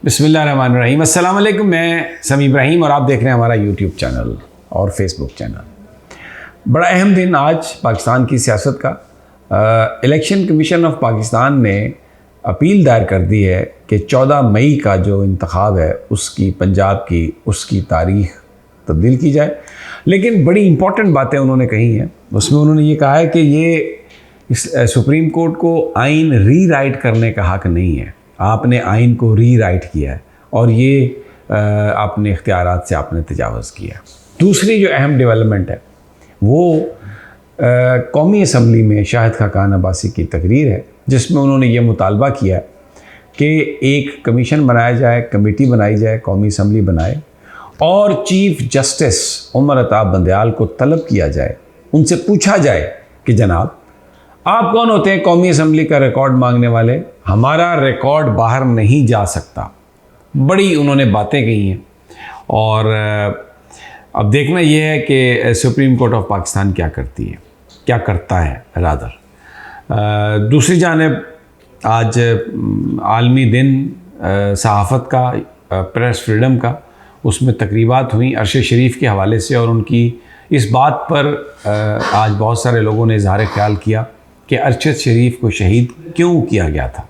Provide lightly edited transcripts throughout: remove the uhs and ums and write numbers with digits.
बिस्मिल्लाहिर्रहमानिर्रहीम। अस्सलाम वालेकुम। मैं समी इब्राहिम और आप देख रहे हैं हमारा यूट्यूब चैनल और फेसबुक चैनल। बड़ा अहम दिन आज पाकिस्तान की सियासत का। इलेक्शन कमीशन ऑफ पाकिस्तान ने अपील दायर कर दी है कि 14 मई का जो इंतखाब है उसकी पंजाब की उसकी तारीख़ तब्दील की जाए। लेकिन बड़ी इम्पॉर्टेंट बातें उन्होंने कही हैं। उसमें उन्होंने ये कहा है कि ये सुप्रीम कोर्ट को आइन रीराइट करने का हक़ नहीं है। आपने आइन को रीराइट किया है और ये अपने इख्तियारात से आपने तजावज़ किया। दूसरी जो अहम डेवलपमेंट है वो कौमी असम्बली में शाहिद खाकान अब्बासी की तकरीर है, जिसमें उन्होंने ये मुतालबा किया कि एक कमीशन बनाया जाए, कमेटी बनाई जाए, कौमी असम्बली बनाए और चीफ़ जस्टिस उमर अता बंदयाल को तलब किया जाए, उनसे पूछा जाए कि जनाब आप कौन होते हैं कौमी असम्बली का रिकॉर्ड मांगने वाले, हमारा रिकॉर्ड बाहर नहीं जा सकता। बड़ी उन्होंने बातें कही हैं और अब देखना यह है कि सुप्रीम कोर्ट ऑफ पाकिस्तान क्या करती है, क्या करता है रादर। दूसरी जानिब आज आलमी दिन सहाफ़त का, प्रेस फ्रीडम का, उसमें तकरीबात हुई अरशद शरीफ के हवाले से और उनकी इस बात पर आज बहुत सारे लोगों ने इज़हार ख्याल किया कि अरशद शरीफ को शहीद क्यों किया गया था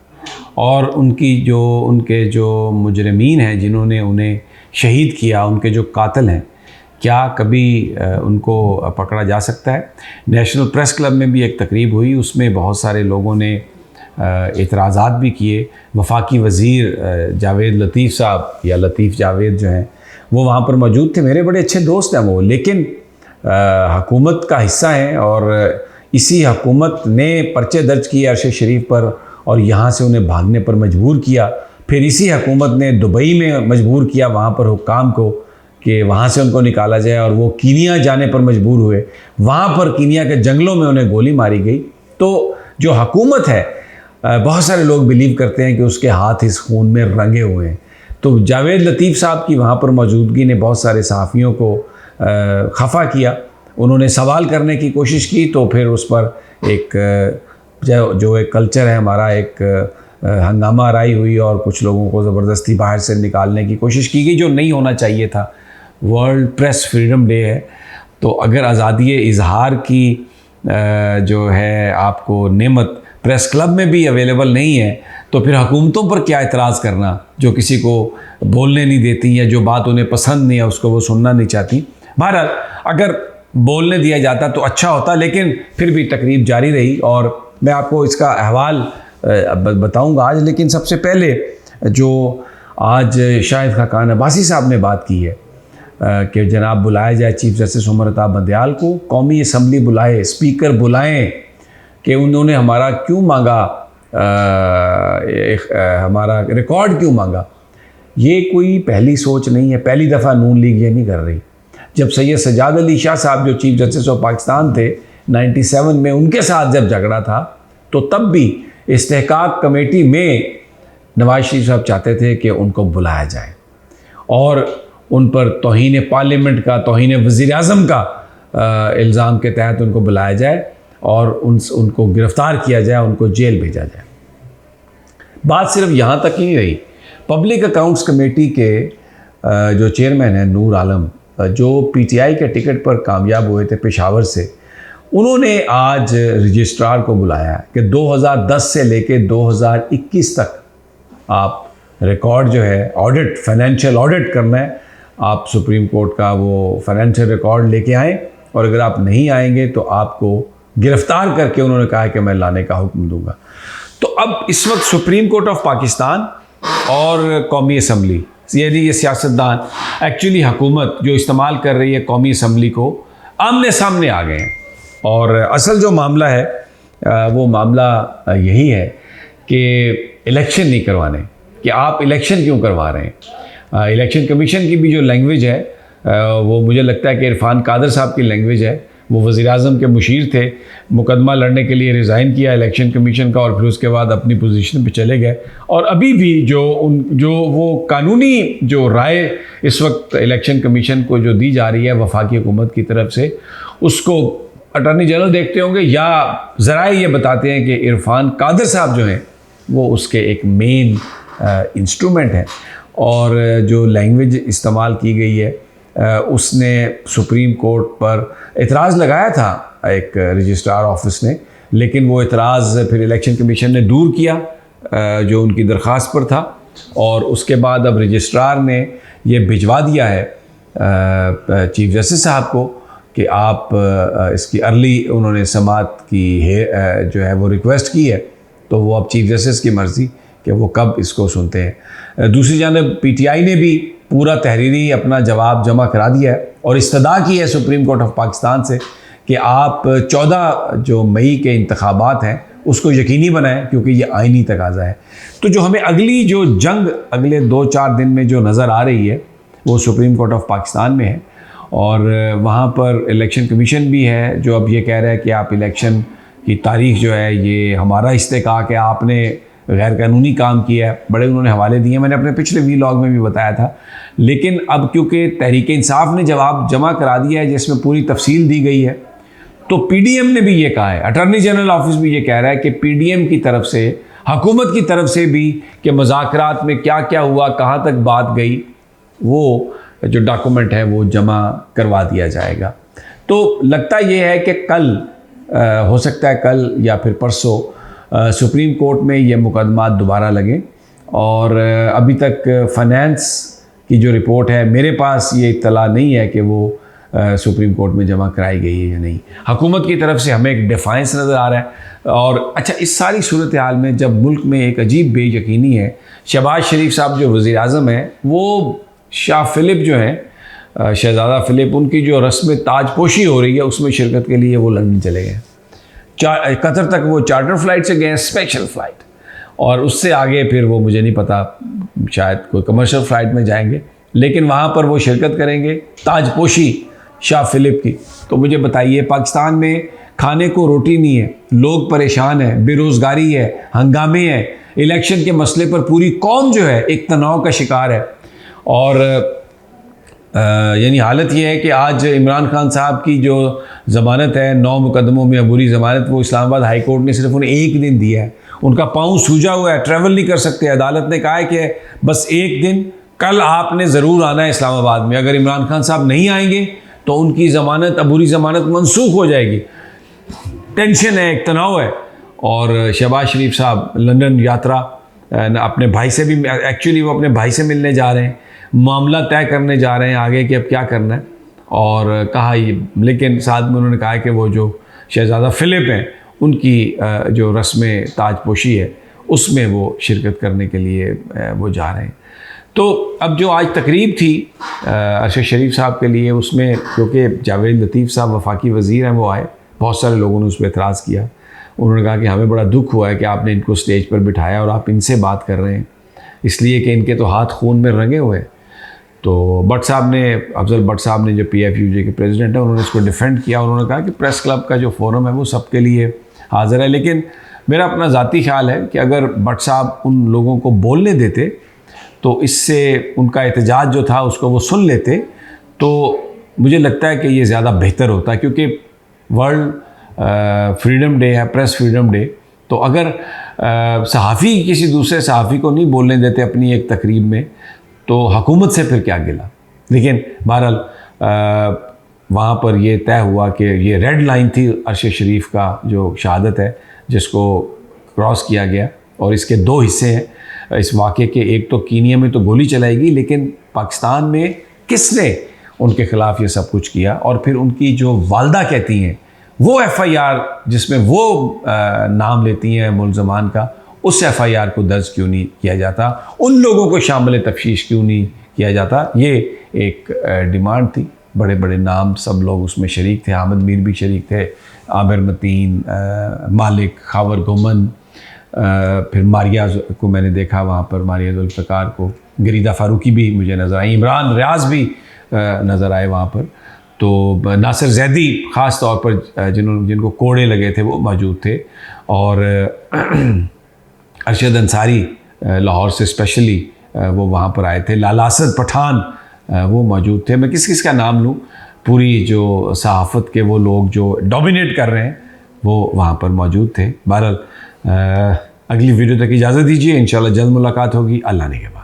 और उनके जो मुजरिमीन हैं जिन्होंने उन्हें शहीद किया, उनके जो कातिल हैं, क्या कभी उनको पकड़ा जा सकता है। नेशनल प्रेस क्लब में भी एक तकरीब हुई, उसमें बहुत सारे लोगों ने एतराज़ात भी किए। वफाकी वज़ीर जावेद लतीफ़ साहब या लतीफ़ जावेद जो हैं वो वहाँ पर मौजूद थे। मेरे बड़े अच्छे दोस्त हैं वो, लेकिन हुकूमत का हिस्सा हैं और इसी हुकूमत ने पर्चे दर्ज किए अरशद शरीफ पर और यहाँ से उन्हें भागने पर मजबूर किया। फिर इसी हुकूमत ने दुबई में मजबूर किया वहाँ पर हुक्काम को कि वहाँ से उनको निकाला जाए और वो कीनिया जाने पर मजबूर हुए। वहाँ पर कीनिया के जंगलों में उन्हें गोली मारी गई। तो जो हुकूमत है, बहुत सारे लोग बिलीव करते हैं कि उसके हाथ इस खून में रंगे हुए हैं। तो जावेद लतीफ़ साहब की वहाँ पर मौजूदगी ने बहुत सारे सहाफ़ियों को खफा किया। उन्होंने सवाल करने की कोशिश की तो फिर उस पर एक जो एक कल्चर है हमारा, एक हंगामा आराई हुई और कुछ लोगों को ज़बरदस्ती बाहर से निकालने की कोशिश की गई, जो नहीं होना चाहिए था। वर्ल्ड प्रेस फ्रीडम डे है, तो अगर आज़ादी इज़हार की जो है आपको नेमत प्रेस क्लब में भी अवेलेबल नहीं है तो फिर हुकूमतों पर क्या एतराज़ करना जो किसी को बोलने नहीं देती या जो बात उन्हें पसंद नहीं है उसको वो सुनना नहीं चाहती। बहरहाल अगर बोलने दिया जाता तो अच्छा होता, लेकिन फिर भी तकरीब जारी रही और मैं आपको इसका अहवाल बताऊंगा आज। लेकिन सबसे पहले जो आज शाहिद खाकान अब्बासी साहब ने बात की है कि जनाब बुलाया जाए चीफ़ जस्टिस उमर अता बंदयाल को, कौमी असम्बली बुलाए, स्पीकर बुलाएं कि उन्होंने हमारा क्यों मांगा, हमारा रिकॉर्ड क्यों मांगा। ये कोई पहली सोच नहीं है, पहली दफ़ा नून लीग ये नहीं कर रही। जब सैयद सज्जाद अली शाह साहब जो चीफ़ जस्टिस ऑफ पाकिस्तान थे 97 में, उनके साथ जब झगड़ा था तो तब भी इस्तेहकाक कमेटी में नवाज शरीफ साहब चाहते थे कि उनको बुलाया जाए और उन पर तौहीन पार्लियामेंट का, तौहीन वज़ीर आज़म का इल्ज़ाम के तहत उनको बुलाया जाए और उनको गिरफ़्तार किया जाए, उनको जेल भेजा जाए। बात सिर्फ यहाँ तक ही नहीं रही। पब्लिक अकाउंट्स कमेटी के जो चेयरमैन हैं नूर आलम, जो पीटीआई के टिकट पर कामयाब हुए थे पेशावर से, उन्होंने आज रजिस्ट्रार को बुलाया कि 2010 से लेके 2021 तक आप रिकॉर्ड जो है ऑडिट, फाइनेंशियल ऑडिट करना है। आप सुप्रीम कोर्ट का वो फाइनेंशियल रिकॉर्ड लेके आएँ और अगर आप नहीं आएंगे तो आपको गिरफ़्तार करके उन्होंने कहा कि मैं लाने का हुक्म दूंगा। तो अब इस वक्त सुप्रीम कोर्ट ऑफ पाकिस्तान और कौमी असम्बली, यानी ये सियासतदान, एक्चुअली हुकूमत जो इस्तेमाल कर रही है कौमी असम्बली को, आमने सामने आ गए हैं। और असल जो मामला है वो मामला यही है कि इलेक्शन नहीं करवाने, कि आप इलेक्शन क्यों करवा रहे हैं। इलेक्शन कमीशन की भी जो लैंग्वेज है वो मुझे लगता है कि इरफान कादर साहब की लैंग्वेज है। वो वज़ीर आज़म के मुशीर थे, मुकदमा लड़ने के लिए रिज़ाइन किया इलेक्शन कमीशन का और फिर उसके बाद अपनी पोजीशन पे चले गए। और अभी भी जो वो कानूनी जो राय इस वक्त इलेक्शन कमीशन को जो दी जा रही है वफाकी हुकूमत की तरफ से, उसको अटॉर्नी जनरल देखते होंगे या ज़राए ये बताते हैं कि इरफान कादर साहब जो हैं वो उसके एक मेन इंस्ट्रूमेंट हैं। और जो लैंग्वेज इस्तेमाल की गई है उसने सुप्रीम कोर्ट पर एतराज़ लगाया था एक रजिस्ट्रार ऑफिस ने, लेकिन वो एतराज़ फिर इलेक्शन कमीशन ने दूर किया जो उनकी दरख्वास्त पर था, और उसके बाद अब रजिस्ट्रार ने ये भिजवा दिया है चीफ जस्टिस साहब को कि आप इसकी अर्ली उन्होंने समाअत की है जो है वो रिक्वेस्ट की है, तो वो अब चीफ जस्टिस की मर्ज़ी कि वो कब इसको सुनते हैं। दूसरी जानब पीटीआई ने भी पूरा तहरीरी अपना जवाब जमा करा दिया है और इस्तदा की है सुप्रीम कोर्ट ऑफ पाकिस्तान से कि आप 14 जो मई के इंतखाबात हैं उसको यकीनी बनाएं, क्योंकि ये आइनी तकाज़ा है। तो जो हमें अगली जो जंग अगले 2-4 दिन में जो नज़र आ रही है वो सुप्रीम कोर्ट ऑफ पाकिस्तान में है, और वहाँ पर इलेक्शन कमीशन भी है जो अब ये कह रहा है कि आप इलेक्शन की तारीख जो है ये हमारा इस्तेकाक है, आपने गैर कानूनी काम किया है। बड़े उन्होंने हवाले दिए, मैंने अपने पिछले वीलॉग में भी बताया था। लेकिन अब क्योंकि तहरीक इंसाफ ने जवाब जमा करा दिया है जिसमें पूरी तफसील दी गई है, तो पीडीएम ने भी ये कहा है, अटॉर्नी जनरल ऑफिस भी ये कह रहा है कि पीडीएम की तरफ से, हुकूमत की तरफ से भी कि मुज़ाकरात में क्या क्या हुआ, कहाँ तक बात गई, वो जो डॉक्यूमेंट है वो जमा करवा दिया जाएगा। तो लगता ये है कि कल हो सकता है कल या फिर परसों सुप्रीम कोर्ट में ये मुकदमा दोबारा लगे, और अभी तक फाइनेंस की जो रिपोर्ट है मेरे पास ये इत्तला नहीं है कि वो सुप्रीम कोर्ट में जमा कराई गई है या नहीं। हुकूमत की तरफ से हमें एक डिफाइंस नज़र आ रहा है। और अच्छा, इस सारी सूरत हाल में जब मुल्क में एक अजीब बेयकीनी है, शहबाज शरीफ साहब जो वज़ीर आज़म हैं वो शाह फिलिप जो हैं शहज़ादा फिलिप, उनकी जो रस्म ताजपोशी हो रही है उसमें शिरकत के लिए वो लंदन चले गए। कतर तक वो चार्टर फ़्लाइट से गए, स्पेशल फ़्लाइट, और उससे आगे फिर वो मुझे नहीं पता, शायद कोई कमर्शियल फ़्लाइट में जाएंगे, लेकिन वहाँ पर वो शिरकत करेंगे ताजपोशी शाह फिलिप की। तो मुझे बताइए, पाकिस्तान में खाने को रोटी नहीं है, लोग परेशान हैं, बेरोज़गारी है, हंगामे हैं, इलेक्शन के मसले पर पूरी कौम जो है एक तनाव का शिकार है। और यानी हालत ये है कि आज इमरान खान साहब की जो ज़मानत है 9 मुकदमों में अबूरी ज़मानत, वो इस्लामाबाद हाई कोर्ट ने सिर्फ उन्हें 1 दिन दिया है। उनका पाँव सूजा हुआ है, ट्रैवल नहीं कर सकते। अदालत ने कहा है कि बस 1 दिन, कल आपने ज़रूर आना है इस्लामाबाद में। अगर इमरान खान साहब नहीं आएंगे तो उनकी ज़मानत, अबूरी ज़मानत मनसूख हो जाएगी। टेंशन है, एक तनाव है। और शहबाज शरीफ साहब लंदन यात्रा अपने भाई से भी, एक्चुअली वो अपने भाई से मिलने जा रहे हैं, मामला तय करने जा रहे हैं आगे कि अब क्या करना है। और कहा ये, लेकिन साथ में उन्होंने कहा कि वो जो शहज़ादा फिलिप हैं उनकी जो रस्म ताजपोशी है उसमें वो शिरकत करने के लिए वो जा रहे हैं। तो अब जो आज तकरीब थी अरशद शरीफ साहब के लिए, उसमें क्योंकि जावेद लतीफ़ साहब वफाकी वज़ीर हैं वो आए, बहुत सारे लोगों ने उस पर एतराज़ किया। उन्होंने कहा कि हमें बड़ा दुख हुआ है कि आपने इनको स्टेज पर बिठाया और आप इनसे बात कर रहे हैं, इसलिए कि इनके तो हाथ खून में रंगे हुए हैं। तो भट्ट साहब ने, अफजल भट्ट साहब ने जो PFUJ के प्रेसिडेंट हैं, उन्होंने इसको डिफेंड किया। उन्होंने कहा कि प्रेस क्लब का जो फोरम है वो सबके लिए हाज़िर है। लेकिन मेरा अपना ज़ाती ख्याल है कि अगर भट्ट साहब उन लोगों को बोलने देते तो इससे उनका एहतजाज जो था उसको वो सुन लेते, तो मुझे लगता है कि ये ज़्यादा बेहतर होता, क्योंकि वर्ल्ड फ्रीडम डे है, प्रेस फ्रीडम डे। तो अगर सहाफ़ी किसी दूसरे सहाफ़ी को नहीं बोलने देते अपनी एक तकरीब में, तो हुकूमत से फिर क्या गिला। लेकिन बहरहाल वहाँ पर ये तय हुआ कि ये रेड लाइन थी अरशद शरीफ का जो शहादत है, जिसको क्रॉस किया गया। और इसके 2 हिस्से हैं इस वाक़े के। एक तो कीनिया में तो गोली चलाएगी, लेकिन पाकिस्तान में किसने उनके ख़िलाफ़ ये सब कुछ किया। और फिर उनकी जो वालदा कहती हैं वो FIR जिसमें वो नाम लेती हैं मुलज़मान का, उस FIR को दर्ज क्यों नहीं किया जाता, उन लोगों को शामिल तफ्तीश क्यों नहीं किया जाता। ये एक डिमांड थी। बड़े बड़े नाम सब लोग उसमें शरीक थे, हामिद मीर भी शरीक थे, आमिर मतीन, मालिक, खावर गोमन, फिर मारिया को मैंने देखा वहाँ पर, मारिया जुल्फ़िकार को, गरीदा फ़ारूकी भी मुझे नज़र आई, इमरान रियाज भी नज़र आए वहाँ पर। तो नासिर जैदी ख़ास तौर पर जिनको कोड़े लगे थे वो मौजूद थे। और अरशद अंसारी लाहौर से स्पेशली वो वहाँ पर आए थे। लाला असद पठान वो मौजूद थे। मैं किस किस का नाम लूँ, पूरी जो सहाफ़त के वो लोग जो डोमिनेट कर रहे हैं वो वहाँ पर मौजूद थे। बहरहाल अगली वीडियो तक इजाज़त दीजिए, इंशाल्लाह जल्द मुलाकात होगी। अल्लाह ने के बाद।